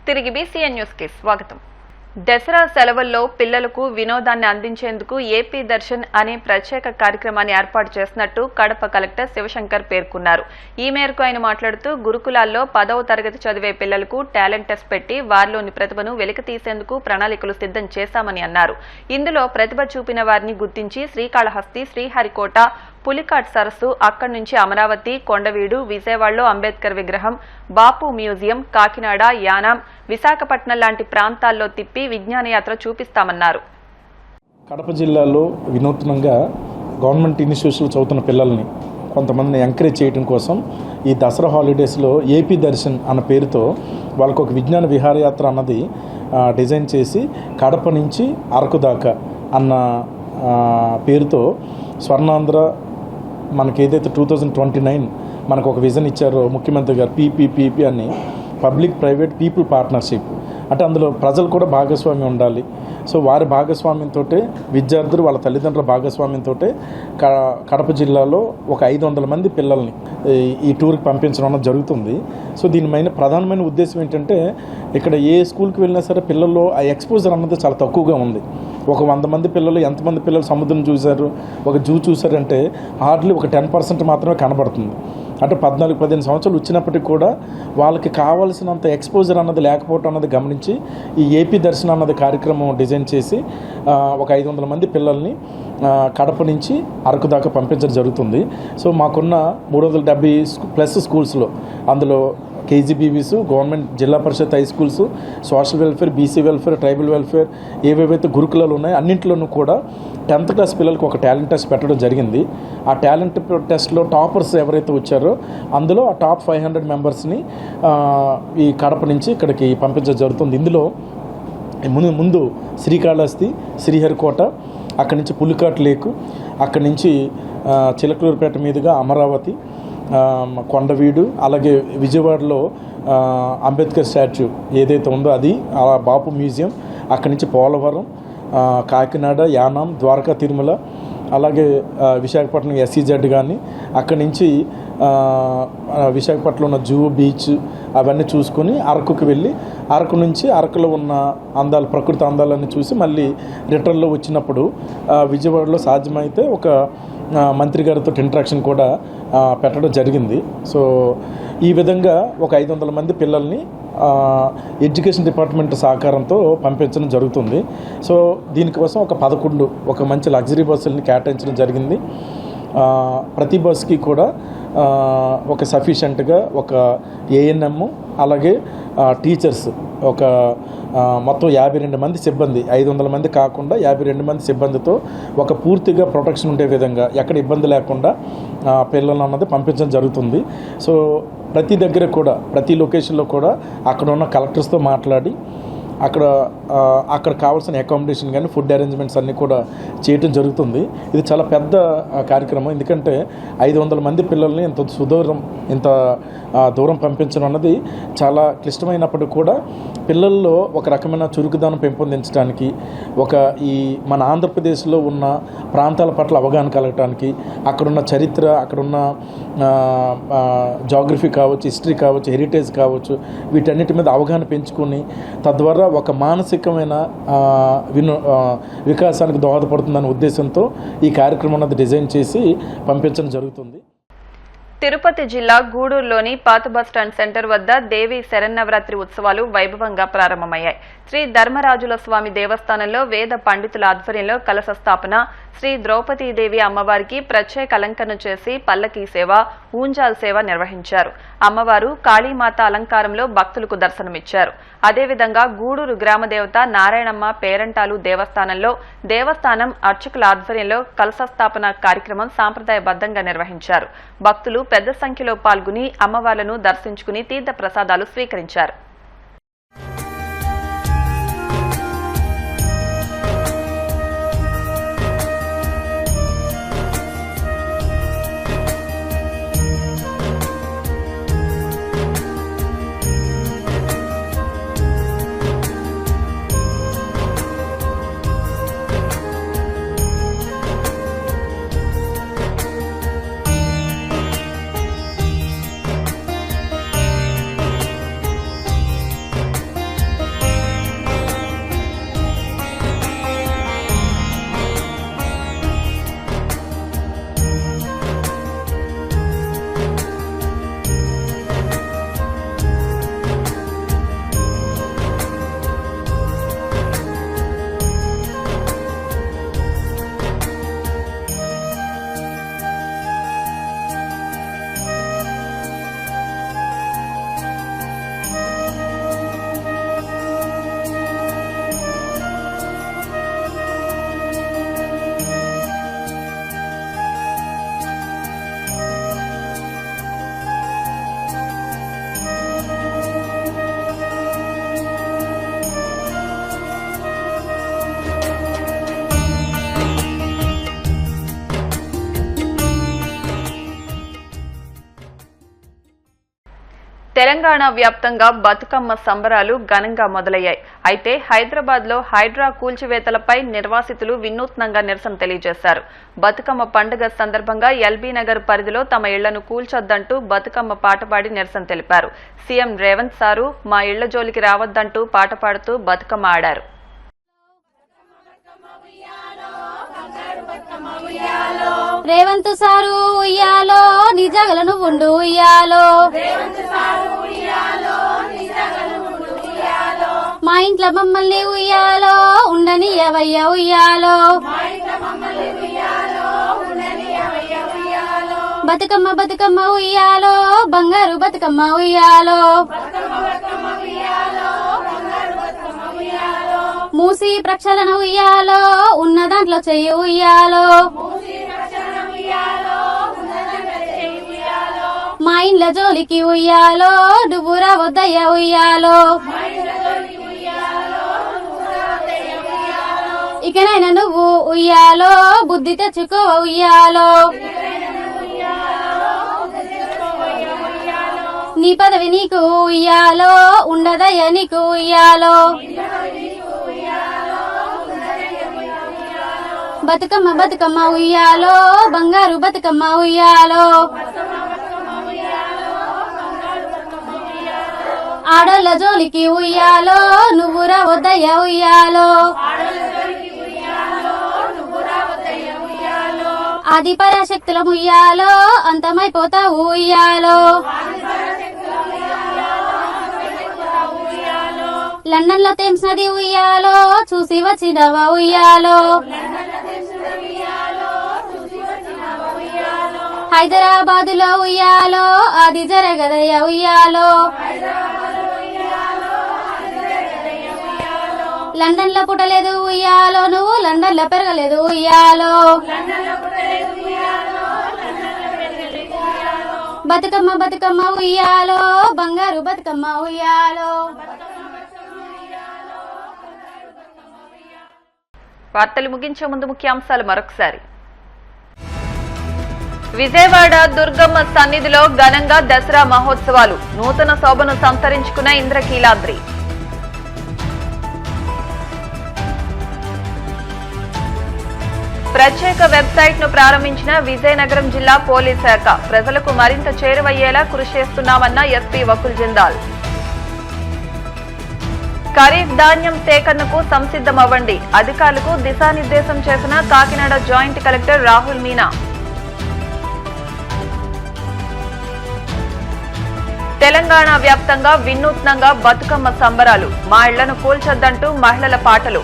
తిరిగి BCN news కి స్వాగతం. దసరా సెలవుల్లో పిల్లలకు వినోదాన్ని అందించేందుకు ఏపీ దర్శన్ అనే ప్రత్యేక కార్యక్రమాన్ని ఏర్పాటు చేసినట్టు కడప కలెక్టర్ శివశంకర్ పేర్కొన్నారు. ఈ మేరకు ఆయన మాట్లాడుతూ గురుకులాల్లో 10వ తరగతి చదివే పిల్లలకు టాలెంట్ టెస్ట్ పెట్టి వారిలోని ప్రతిభను వెలికితీసేందుకు ప్రణాళికలు సిద్ధం చేశామని అన్నారు. ఇందులో ప్రతిభ చూపిన వారిని గుర్తించి శ్రీకాళహస్తి, శ్రీహరికోట, పులికాట్ సరస్సు, అక్కడి నుంచి అమరావతి, కొండవీడు, విజయవాడలో అంబేద్కర్ విగ్రహం, బాపు మ్యూజియం, కాకినాడ, యానాం, విశాఖపట్నం లాంటి ప్రాంతాల్లో తిప్పి విజ్ఞాన యాత్ర చూపిస్తామన్నారు. కడప జిల్లాలో వినూత్నంగా గవర్నమెంట్ ఇన్స్టిట్యూషన్లో చదువుతున్న పిల్లల్ని కొంతమందిని ఎంకరేజ్ చేయడం కోసం ఈ దసరా హాలిడేస్లో ఏపీ దర్శన్ అన్న పేరుతో వాళ్ళకు ఒక విజ్ఞాన విహారయాత్ర అన్నది డిజైన్ చేసి కడప నుంచి అరకు దాకా అన్న పేరుతో స్వర్ణాంధ్ర మనకి ఏదైతే 2029 మనకు ఒక విజన్ ఇచ్చారో ముఖ్యమంత్రి గారు, పీపీపీపీ అని పబ్లిక్ ప్రైవేట్ పీపుల్ పార్ట్నర్షిప్, అంటే అందులో ప్రజలు కూడా భాగస్వామ్యం ఉండాలి. సో వారి భాగస్వామ్యంతో విద్యార్థులు వాళ్ళ తల్లిదండ్రుల భాగస్వామ్యంతో కడప జిల్లాలో ఒక 500 మంది పిల్లల్ని ఈ టూర్కి పంపించడం జరుగుతుంది. సో దీనిపైన ప్రధానమైన ఉద్దేశం ఏంటంటే ఇక్కడ ఏ స్కూల్కి వెళ్ళినా సరే పిల్లల్లో ఆ ఎక్స్పోజర్ అన్నది చాలా తక్కువగా ఉంది. ఒక 100 మంది పిల్లలు, ఎంతమంది పిల్లలు సముద్రం చూశారు, ఒక జూ చూశారంటే హార్డ్లీ ఒక 10% మాత్రమే కనబడుతుంది. అంటే 14-15 సంవత్సరాలు వచ్చినప్పటికీ కూడా వాళ్ళకి కావాల్సినంత ఎక్స్పోజర్ అన్నది లేకపోవటం అన్నది గమనించి ఈ ఏపీ దర్శనం అన్నది కార్యక్రమం డిజైన్ చేసి ఒక 500 మంది పిల్లల్ని కడప నుంచి అరకు దాకా పంపించడం జరుగుతుంది. సో మాకున్న 370+ స్కూల్స్లో అందులో KGBVs, government Zilla Parishad high schools, social welfare, BC welfare, tribal welfare, ఏవేవైతే గురుకులాలు ఉన్నాయో అన్నింటిలోనూ కూడా 10th క్లాస్ పిల్లలకు ఒక టాలెంట్ టెస్ట్ పెట్టడం జరిగింది. ఆ టాలెంట్ టెస్ట్లో టాపర్స్ ఎవరైతే వచ్చారో అందులో ఆ టాప్ 500 మెంబర్స్ని ఈ కడప నుంచి ఇక్కడికి పంపించడం జరుగుతుంది. ఇందులో ముందు శ్రీకాళహస్తి, శ్రీహరికోట, అక్కడి నుంచి పులికాట్ లేకు, అక్కడి నుంచి చిలకలూరుపేట మీదుగా అమరావతి, కొండవీడు, అలాగే విజయవాడలో అంబేద్కర్ స్టాచ్యూ ఏదైతే ఉందో అది, బాపు మ్యూజియం, అక్కడి నుంచి పోలవరం, కాకినాడ, యానాం, ద్వారకా, తిరుమల, అలాగే విశాఖపట్నం SEZ కానీ, అక్కడి నుంచి విశాఖపట్నంలో ఉన్న జూ, బీచ్ అవన్నీ చూసుకొని అరకుకి వెళ్ళి అరకు నుంచి అరకులో ఉన్న అందాలు, ప్రకృతి అందాలన్నీ చూసి మళ్ళీ రిటర్న్లో వచ్చినప్పుడు విజయవాడలో సాధ్యమైతే ఒక మంత్రి గారితో ఇంటరాక్షన్ కూడా పెట్టడం జరిగింది. సో ఈ విధంగా ఒక 500 మంది పిల్లల్ని ఎడ్యుకేషన్ డిపార్ట్మెంట్ సహకారంతో పంపించడం జరుగుతుంది. సో దీనికోసం ఒక మంచి లగ్జరీ బస్సుల్ని కేటాయించడం జరిగింది. ప్రతి బస్కి కూడా ఒక సఫిషియెంట్గా ఒక ANM, అలాగే టీచర్స్ ఒక మొత్తం 52 మంది సిబ్బంది, 500 మంది కాకుండా 52 మంది సిబ్బందితో ఒక పూర్తిగా ప్రొటెక్షన్ ఉండే విధంగా ఎక్కడ ఇబ్బంది లేకుండా పిల్లలు అన్నది పంపించడం జరుగుతుంది. సో ప్రతి దగ్గర కూడా, ప్రతి లొకేషన్లో కూడా అక్కడ ఉన్న కలెక్టర్స్తో మాట్లాడి అక్కడ కావాల్సిన అకామిడేషన్ కానీ ఫుడ్ అరేంజ్మెంట్స్ అన్నీ కూడా చేయటం జరుగుతుంది. ఇది చాలా పెద్ద కార్యక్రమం, ఎందుకంటే 500 మంది పిల్లల్ని ఇంత దూరం పంపించడం అన్నది చాలా క్లిష్టమైనప్పటికీ కూడా పిల్లల్లో ఒక రకమైన చురుకుదనం పెంపొందించడానికి, ఈ మన ఆంధ్రప్రదేశ్లో ఉన్న ప్రాంతాల పట్ల అవగాహన కలగటానికి, అక్కడున్న చరిత్ర, అక్కడున్న జాగ్రఫీ కావచ్చు, హిస్టరీ కావచ్చు, హెరిటేజ్ కావచ్చు, వీటన్నిటి మీద అవగాహన పెంచుకొని తద్వారా ఒక మానసికమైన వికాసానికి దోహదపడుతుందనే ఉద్దేశంతో ఈ కార్యక్రమం అన్నది డిజైన్ చేసి పంపించడం జరుగుతుంది. తిరుపతి జిల్లా గూడూరులోని పాత బస్టాండ్ సెంటర్ వద్ద దేవి శరన్నవరాత్రి ఉత్సవాలు వైభవంగా ప్రారంభమయ్యాయి. శ్రీ ధర్మరాజుల స్వామి దేవస్థానంలో వేద పండితుల ఆధ్వర్యంలో కలశ స్థాపన, శ్రీ ద్రౌపదీదేవి అమ్మవారికి ప్రత్యేక అలంకరణ చేసి పల్లకీ సేవ, ఊంజాల్ సేవ నిర్వహించారు. అమ్మవారు కాళీమాత అలంకారంలో భక్తులకు దర్శనమిచ్చారు. అదేవిధంగా గూడూరు గ్రామదేవత నారాయణమ్మ పేరంటాలు దేవస్థానంలో దేవస్థానం అర్చకుల ఆధ్వర్యంలో కలశ స్థాపన కార్యక్రమం సాంప్రదాయబద్ధంగా నిర్వహించారు. భక్తులు పెద్ద సంఖ్యలో పాల్గొని అమ్మవార్లను దర్శించుకుని తీర్థ ప్రసాదాలు స్వీకరించారు. తెలంగాణ వ్యాప్తంగా బతుకమ్మ సంబరాలు ఘనంగా మొదలయ్యాయి. అయితే హైదరాబాద్లో హైడ్రా కూల్చివేతలపై నిర్వాసితులు వినూత్నంగా నిరసన తెలియజేశారు. బతుకమ్మ పండుగ సందర్భంగా ఎల్బీ నగర్ పరిధిలో తమ ఇళ్లను కూల్చొద్దంటూ బతుకమ్మ పాట పాడి నిరసన తెలిపారు. సీఎం రేవంత్ సారు మా ఇళ్ల జోలికి రావద్దంటూ పాట పాడుతూ బతుకమ్మ ఆడారు. రేవంత్ సారు ఉయ్యాలో నిజగలను ఉండు ఉయ్యాలో, మా ఇంట్లో మమ్మల్ని ఉయ్యాలో ఉండని ఎవయ్య ఉయ్యాలో, బతుకమ్మ బతుకమ్మ ఉయ్యాలో బంగారు బతుకమ్మ ఉయ్యాలో, మూసి ప్రక్షాళన ఉయ్యాలో ఉన్న దాంట్లో చెయ్యి ఉయ్యాలో, మా ఇండ్ల జోలికి ఉయ్యాలో నువ్వు రావద్దయ్య ఉయ్యాలో, ఇకనైనా నువ్వు ఉయ్యాలో బుద్ధి తెచ్చుకో ఉయ్యాలో, నీ పదవి నీకు ఉయ్యాలో ఉండదయ్య నీకు ఉయ్యాలో, బతుకమ్మ బతుకమ్మ ఉయ్యాలో బంగారు బతుకమ్మ ఉయ్యాలో, ఆడోళ్ళ జోలికి ఉయ్యాలో నువ్వు రావద్దయ్య ఉయ్యాలో, ఆది పరాశక్తుల ఉయ్యాలో అంతమైపోతావు ఉయ్యాలో, లండన్ లో థేమ్స్ నది ఉయ్యాలో చూసి వచ్చినవా ఉయ్యాలో, హైదరాబాద్ లో ఉయ్యాలో అది జరగదయ్య ఉయ్యాలో, లండన్ లో పుట్టలేదు ఉయ్యాలో నువ్వు లండన్ లో పెరగలేదు ఉయ్యాలో, బతుకమ్మ బతుకమ్మ ఉయ్యాలో బంగారు బతుకమ్మ ఉయ్యాలో. వార్తలు ముగించే ముందు ముఖ్యాంశాలు మరొకసారి. విజయవాడ దుర్గమ్మ సన్నిధిలో ఘనంగా దసరా మహోత్సవాలు, నూతన శోభను సంతరించుకున్న ఇంద్రకీలాద్రి. ప్రత్యేక వెబ్సైట్ ను ప్రారంభించిన విజయనగరం జిల్లా పోలీస్ శాఖ, ప్రజలకు మరింత చేరువయ్యేలా కృషి చేస్తున్నామన్న ఎస్పీ వకుల్ జిందాల్. ఖరీఫ్ ధాన్యం సేకరణకు సంసిద్దమవ్వండి, అధికారులకు దిశానిర్దేశం చేసిన కాకినాడ జాయింట్ కలెక్టర్ రాహుల్ మీనా. తెలంగాణ వ్యాప్తంగా వినూత్నంగా బతుకమ్మ సంబరాలు, మా ఇళ్లను కూల్చొద్దంటూ మహిళల పాటలు.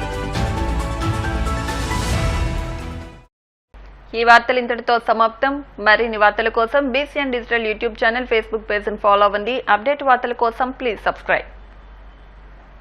ఈ వార్తలు ఇంతటితో సమాప్తం. మరిన్ని వార్తల కోసం BCN digital YouTube channel, Facebook page follow అవ్వండి. అప్డేట్ వార్తల కోసం ప్లీజ్ సబ్స్క్రైబ్.